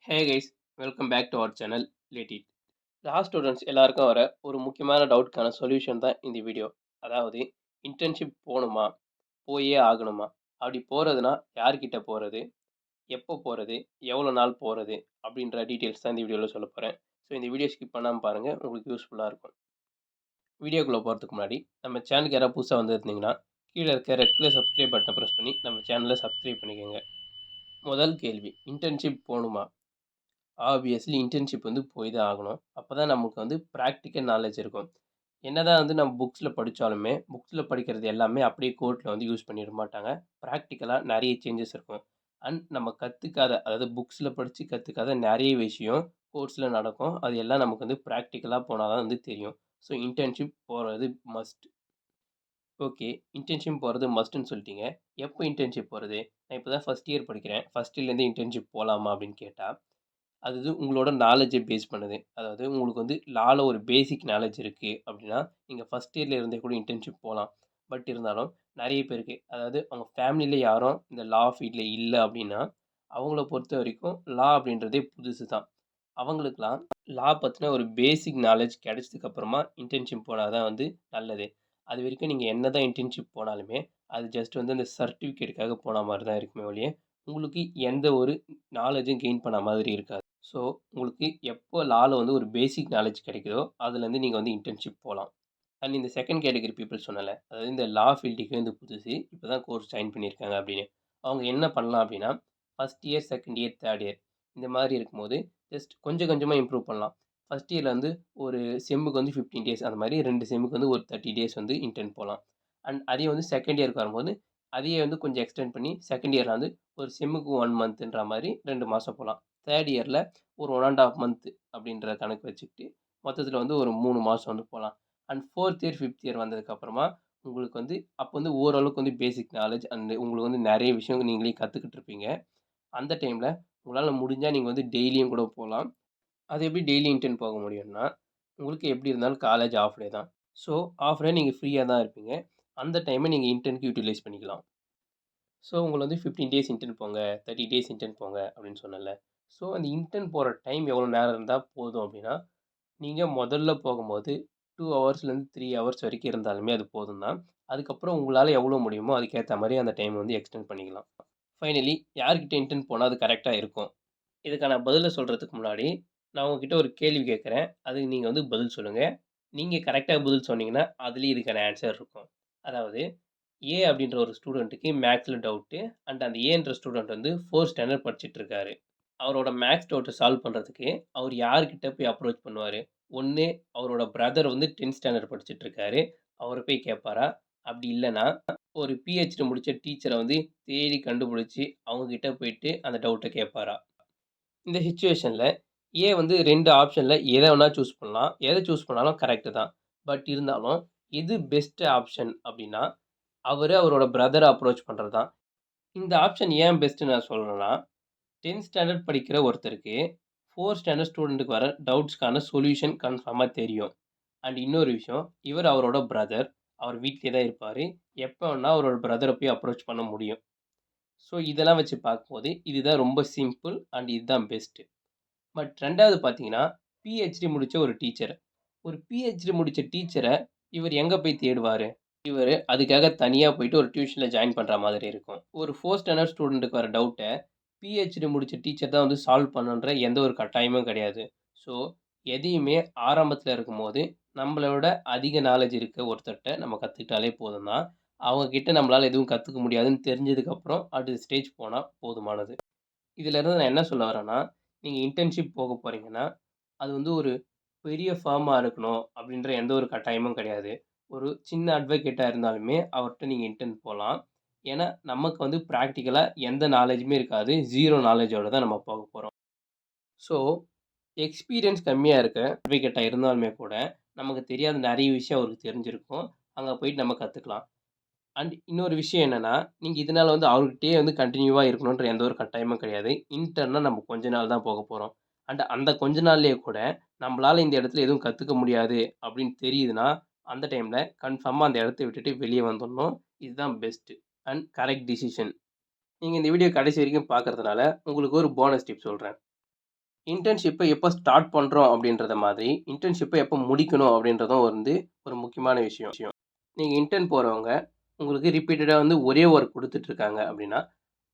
Hey guys, welcome back to our channel let it. Students எல்லாருக்கும் வர ஒரு முக்கியமான டவுட்க்கான சொல்யூஷன் தான் இந்த வீடியோ. அதாவது இன்டர்ன்ஷிப் போகணுமா, போயே ஆகணுமா, அப்படி போகிறதுனா யார்கிட்ட போகிறது, எப்போ போகிறது, எவ்வளோ நாள் போகிறது அப்படின்ற டீட்டெயில்ஸ் தான் இந்த வீடியோவில் சொல்ல போகிறேன். ஸோ இந்த வீடியோ ஸ்கிப் பண்ணாமல் பாருங்கள், உங்களுக்கு யூஸ்ஃபுல்லாக இருக்கும். வீடியோக்குள்ளே போகிறதுக்கு முன்னாடி நம்ம சேனலுக்கு யாராவது புதுசாக வந்திருந்தீங்கன்னா கீழே இருக்க ரெட் கலர் சப்ஸ்கிரைப் பட்டனை ப்ரெஸ் பண்ணி நம்ம சேனலை சப்ஸ்கிரைப் பண்ணிக்கோங்க. முதல் கேள்வி, இன்டர்ன்ஷிப் போகணுமா? ஆப்வியஸ்லி இன்டர்ன்ஷிப் போய் தான் ஆகணும். அப்போ தான் நமக்கு ப்ராக்டிக்கல் நாலேஜ் இருக்கும். என்னதான் நம்ம புக்ஸில் படித்தாலுமே, புக்ஸில் படிக்கிறது எல்லாமே அப்படியே கோர்ட்டில் யூஸ் பண்ணிட மாட்டாங்க. ப்ராக்டிக்கலாக நிறைய சேஞ்சஸ் இருக்கும். அண்ட் நம்ம கற்றுக்காத, அதாவது புக்ஸில் படித்து கற்றுக்காத நிறைய விஷயம் கோர்ஸில் நடக்கும். அது எல்லாம் நமக்கு ப்ராக்டிக்கலாக போனால் தான் தெரியும். ஸோ இன்டர்ன்ஷிப் போகிறது மஸ்ட். ஓகே, இன்டர்ன்ஷிப் போகிறது மஸ்ட்டுன்னு சொல்லிட்டீங்க. எப்போ இன்டர்ன்ஷிப் போகிறது? நான் இப்போ தான் ஃபஸ்ட் இயர் படிக்கிறேன். ஃபஸ்ட் இயர்லேருந்து இன்டர்ன்ஷிப் போகலாமா அப்படின்னு கேட்டால், அது உங்களோட நாலேஜை பேஸ் பண்ணுது. அதாவது உங்களுக்கு லால ஒரு பேசிக் நாலேஜ் இருக்குது அப்படின்னா, நீங்கள் ஃபஸ்ட் இயர்ல இருந்தே கூட இன்டர்ன்ஷிப் போகலாம். பட் இருந்தாலும் நிறைய பேருக்கு, அதாவது அவங்க ஃபேமிலியில் யாரும் இந்த லா ஃபீல்டில் இல்லை அப்படின்னா, அவங்கள பொறுத்த வரைக்கும் லா அப்படின்றதே புதுசு தான். அவங்களுக்கெல்லாம் லா பற்றின ஒரு பேசிக் நாலேஜ் கிடைச்சதுக்கப்புறமா இன்டர்ன்ஷிப் போனால் தான் நல்லது. அது வரைக்கும் நீங்கள் என்ன தான் இன்டர்ன்ஷிப் போனாலுமே, அது ஜஸ்ட் அந்த சர்டிஃபிகேட்டுக்காக போன மாதிரி தான் இருக்குமே ஒழிய, உங்களுக்கு எந்த ஒரு நாலேஜும் கெயின் பண்ண மாதிரி இருக்காது. ஸோ உங்களுக்கு எப்போ லால ஒரு பேசிக் நாலேஜ் கிடைக்குதோ, அதுலேருந்து நீங்கள் இன்டர்ன்ஷிப் போகலாம். அண்ட் இந்த செகண்ட் கேட்டகரி பீப்பிள் சொன்னல, அதாவது இந்த லா ஃபீல்டுக்கு புதுசு, இப்போ தான் கோர்ஸ் ஜாயின் பண்ணியிருக்காங்க அப்படின்னு. அவங்க என்ன பண்ணலாம் அப்படின்னா, first year, second year, third year இந்த மாதிரி இருக்கும்போது ஜஸ்ட் கொஞ்சம் கொஞ்சமாக இம்ப்ரூவ் பண்ணலாம். ஃபஸ்ட் இயரில் ஒரு செம்முக்கு 15 டேஸ் அந்த மாதிரி 2 செம்முக்கு ஒரு 30 டேஸ் இன்டர்ன் போகலாம். அண்ட் அதே செகண்ட் இயருக்கு வரும்போது அதையே கொஞ்சம் எக்ஸ்டெண்ட் பண்ணி செகண்ட் இயரில் ஒரு செம்முக்கு 1 மந்த்ன்ற மாதிரி 2 மாதம் போகலாம். தேர்ட் இயரில் ஒரு 1 1/2 மந்த் அப்படின்ற கணக்கு வச்சுக்கிட்டு மொத்தத்தில் ஒரு 3 மாதம் போகலாம். And fourth year, fifth year வந்ததுக்கப்புறமா உங்களுக்கு அப்போ ஓரளவுக்கு பேசிக் நாலேஜ் அண்ட் உங்களுக்கு நிறைய விஷயம் நீங்களே கற்றுக்கிட்டு இருப்பீங்க. அந்த டைமில் உங்களால் முடிஞ்சால் நீங்கள் டெய்லியும் கூட போகலாம். அது எப்படி டெய்லி இன்டர்ன் போக முடியும்னா, உங்களுக்கு எப்படி இருந்தாலும் காலேஜ் ஆஃப் டே தான். ஸோ ஆஃப் டே நீங்கள் ஃப்ரீயாக தான் இருப்பீங்க. அந்த டைமை நீங்கள் இன்டர்னுக்கு யூட்டிலைஸ் பண்ணிக்கலாம். ஸோ உங்கள 15 டேஸ் இன்டர்ன் போங்க, 30 டேஸ் இன்டர்ன் போங்க அப்படின்னு சொன்னேன்ல. ஸோ அந்த இன்டர்ன் போகிற டைம் எவ்வளோ நேரம் இருந்தால் போதும் அப்படின்னா, நீங்கள் முதல்ல போகும்போது 2 ஹவர்ஸ்லேருந்து 3 ஹவர்ஸ் வரைக்கும் இருந்தாலுமே அது போதும் தான். அதுக்கப்புறம் உங்களால் எவ்வளோ முடியுமோ அதுக்கேற்ற மாதிரி அந்த டைம் எக்ஸ்டெண்ட் பண்ணிக்கலாம். ஃபைனலி யார்கிட்ட இன்டர்ன் போனால் அது கரெக்டாக இருக்கும்? இதுக்கான பதில சொல்றதுக்கு முன்னாடி, நான் உங்ககிட்ட ஒரு கேள்வி கேட்குறேன். அதுக்கு நீங்க பதில் சொல்லுங்க. நீங்க கரெக்ட்டா பதில் சொன்னீங்கன்னா, அதிலேயே இதுக்கான ஆன்ஸர் இருக்கும். அதாவது ஏ அப்படின்ற ஒரு ஸ்டூடண்ட்டுக்கு மேத்ஸ்ல டவுட்டு. அண்ட் அந்த ஏன்ற ஸ்டூடண்ட் 4த் ஸ்டாண்டர்ட் படிச்சுட்டு இருக்காரு. அவரோட மேத்ஸ் டவுட்ட சால்வ் பண்றதுக்கு அவர் யார்கிட்ட போய் அப்ரோச் பண்ணுவாரு? ஒண்ணு அவரோட பிரதர் 10த் ஸ்டாண்டர்ட் படிச்சுட்டு இருக்காரு. அவர போய் கேட்பாரா? அப்படி இல்லன்னா, ஒரு பிஹெச்டி முடிச்ச டீச்சர தேடி கண்டுபிடிச்சு அவங்க கிட்ட போயிட்டு அந்த டவுட்ட கேட்பாரா? இந்த சிச்சுவேஷன்ல ஏ 2 ஆப்ஷன்ல எத வேணா சூஸ் பண்ணலாம். எத சூஸ் பண்ணாலும் கரெக்ட் தான். பட் இருந்தாலும் எது பெஸ்ட் ஆப்ஷன் அப்டின்னா, அவரோட பிரதர அப்ரோச் பண்றது தான். இந்த ஆப்ஷன் ஏன் பெஸ்ட்ன்னு நான் சொல்றேன்னா, 10த் ஸ்டாண்டர்ட் படிக்கிற ஒருத்தருக்கு 4த் ஸ்டாண்டர்ட் ஸ்டூடண்ட்டுக்கு வர டவுட்ஸ்க்கான சொல்யூஷன் கன்ஃபார்மா தெரியும். அண்ட் இன்னொரு விஷயம், அவரோட பிரதர். அவர் வீட்லயே தான் இருப்பாரு. எப்ப வேணா அவரோட பிரதர போய் அப்ரோச் பண்ண முடியும். ஸோ இதெல்லாம் வச்சு பார்க்கும்போது, இதுதான் ரொம்ப சிம்பிள் அண்ட் இதுதான் பெஸ்ட். பட் 2வது பார்த்தீங்கன்னா, பிஹெச்டி முடிச்ச ஒரு டீச்சர். ஒரு பிஹெச்டி முடிச்ச டீச்சர இவர் எங்க போய் தேடுவாரு? இவரு அதுக்காக தனியா போயிட்டு ஒரு டியூஷன்ல ஜாயின் பண்ற மாதிரி இருக்கும். ஒரு 4த் ஸ்டாண்டர்ட் ஸ்டூடண்ட்டுக்கு வர டவுட்ட, பிஹெச்டி முடிச்ச டீச்சர் தான் சால்வ் பண்ணணுன்ற எந்த ஒரு கட்டாயமும் கிடையாது. ஸோ, எதையுமே ஆரம்பத்தில இருக்கும்போது, நம்மள விட அதிக நாலேட்ஜ் இருக்க ஒருத்தர்ட்ட நம்ம கத்துக்கிட்டாலே போதும் தான். அவங்க கிட்ட நம்மளால எதுவும் கத்துக்க முடியாதுன்னு தெரிஞ்சதுக்கப்புறம், அடுத்த ஸ்டேஜ் போனா போதுமானது. இதிலேருந்து நான் என்ன சொல்ல வரேன்னா, நீங்க இன்டர்ன்ஷிப் போக போறீங்கன்னா, அது ஒரு பெரிய ஃபார்மா இருக்கணும் அப்படின்ற எந்த ஒரு கட்டாயமும் கிடையாது. ஒரு சின்ன அட்வொகேட்டா இருந்தாலுமே அவர்ட்ட நீங்க இன்டர்ன் போலாம். ஏன்னா, நமக்கு பிராக்டிகலா எந்த நாலேட்ஜுமே இருக்காது. 0 நாலேட்ஜோட தான் நம்ம போக போறோம். ஸோ, எக்ஸ்பீரியன்ஸ் கம்மியா இருக்க அட்வொகேட்டா இருந்தாலுமே கூட, நமக்கு தெரியாத நெறைய விஷயம் அவருக்கு தெரிஞ்சிருக்கும். அங்க போயிட்டு நம்ம கத்துக்கலாம். அண்ட் இன்னொரு விஷயம் என்னன்னா, நீங்க இதனால அவர்கிட்டயே கன்டினியூவா இருக்கணுன்ற எந்த ஒரு கட்டாயமும் கிடையாது. இன்டர்ன்னா நம்ம கொஞ்ச நாள் தான் போக போறோம். அண்ட் அந்த கொஞ்ச நாள்லயே கூட நம்பளால இந்த இடத்துல எதுவும் கத்துக்க முடியாது அப்படின்னு தெரியுதுன்னா, அந்த டைம்ல கன்ஃபார்மா அந்த இடத்த விட்டுட்டு வெளிய வந்துடணும். இதுதான் பெஸ்ட் அண்ட் கரெக்ட் டிசிஷன். நீங்க இந்த வீடியோ கடைசி வரைக்கும் பார்க்கறதுனால, உங்களுக்கு ஒரு போனஸ் டிப் சொல்றேன். இன்டர்ன்ஷிப்ப எப்போ ஸ்டார்ட் பண்றோம் அப்படின்றத மாதிரி, இன்டர்ன்ஷிப்ப எப்போ முடிக்கணும் அப்படின்றதும் ஒரு முக்கியமான விஷயம். நீங்க இன்டர்ன் போறவங்க, உங்களுக்கு ரிப்பீட்டடா ஒரே ஒர்க் குடுத்துட்டு இருக்காங்க அப்படின்னா,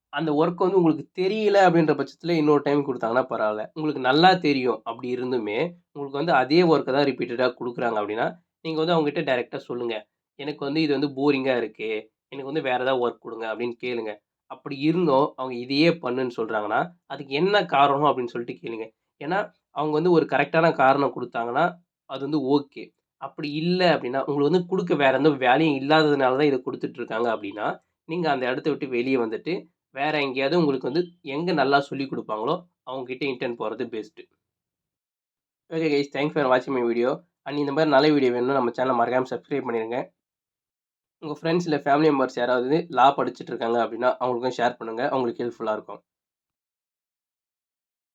அந்த ஒர்க் உங்களுக்கு தெரியல அப்படின்ற பட்சத்தில இன்னொரு டைம் குடுத்தாங்கன்னா பரவால்ல. உங்களுக்கு நல்லா தெரியும் அப்படி இருந்துமே, உங்களுக்கு அதே ஒர்க்க தான் ரிப்பீட்டடா குடுக்குறாங்க அப்படின்னா, நீங்க அவங்ககிட்ட டைரக்ட்டா சொல்லுங்க. எனக்கு இது போரிங்கா இருக்கு. எனக்கு வேற ஏதாவது ஒர்க் குடுங்க அப்படின்னு கேளுங்க. அப்படி இருந்தும் அவங்க இதையே பண்ணுன்னு சொல்றாங்கன்னா, அதுக்கு என்ன காரணம் அப்படின்னு சொல்லிட்டு கேளுங்க. ஏன்னா, அவங்க ஒரு கரெக்ட்டான காரணம் குடுத்தாங்கன்னா, அது ஓகே. அப்படி இல்ல அப்படின்னா, உங்களுக்கு குடுக்க வேற எந்த வேலையும் இல்லாததுனால தான் இத குடுத்துட்டு இருக்காங்க அப்படின்னா, நீங்க அந்த இடத்த விட்டு வெளிய வந்துட்டு வேற எங்கேயாவது உங்களுக்கு எங்க நல்லா சொல்லிக் குடுப்பாங்களோ, அவங்க கிட்ட இன்டர்ன் போறது best. Okay guys, thanks for வாட்சிங் மை வீடியோ. அண்ட் இந்த மாரி நல்ல வீடியோ வேணும்னா நம்ம சேனல மறக்காம சப்ஸ்கிரைப் பண்ணிருங்க. உங்க ஃப்ரெண்ட்ஸ் இல்ல ஃபேமிலி மெம்பர்ஸ் யாராவது லா படிச்சுட்டு இருக்காங்க அப்படின்னா, அவங்களுக்கும் ஷேர் பண்ணுங்க. அவங்களுக்கு ஹெல்ப்ஃபுல்லா இருக்கும்.